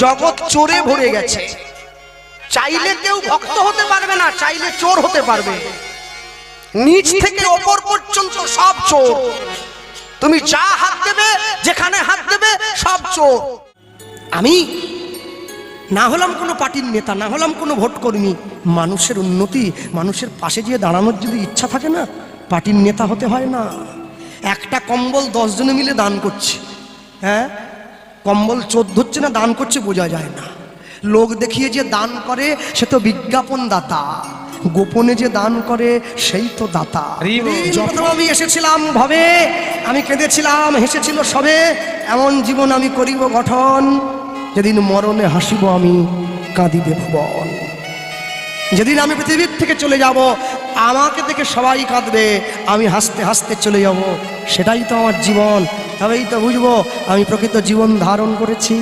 জগৎ চোরে ভরে গেছে। চাইলে কেউ ভক্ত হতে পারবে না, চাইলে চোর হতে পারবে। নিচ থেকে ওপর পর্যন্ত সব চোর। তুমি যা হাত দেবে, যেখানে হাত দেবে, সব চোর। আমি না হলাম কোনো পার্টির নেতা, না হলাম কোনো ভোট কর্মী, মানুষের উন্নতি, মানুষের পাশে গিয়ে দাঁড়ানোর যদি ইচ্ছা থাকে না, পার্টির নেতা হতে হয় না। একটা কম্বল 10 জনে মিলে দান করছে, হ্যাঁ, কম্বল 14 হচ্ছে না দান করছে বোঝা যায় না। লোক দেখিয়ে যে দান করে সে তো বিজ্ঞাপন দাতা, গোপনে যে দান করে সেই তো দাতা। যখন আমি এসেছিলাম ভবে, আমি কেঁদেছিলাম, হেসেছিল সবে, এমন জীবন আমি করিব গঠন, যেদিন মরণে হাসিব আমি, কাঁদিবে ভুবন। যেদিন আমি পৃথিবীর থেকে চলে যাব, আমাকে দেখে সবাই কাঁদবে, আমি হাসতে হাসতে চলে যাব, সেটাই তো আমার জীবন। তবেই তো বুঝবো আমি প্রকৃত জীবন ধারণ করেছি।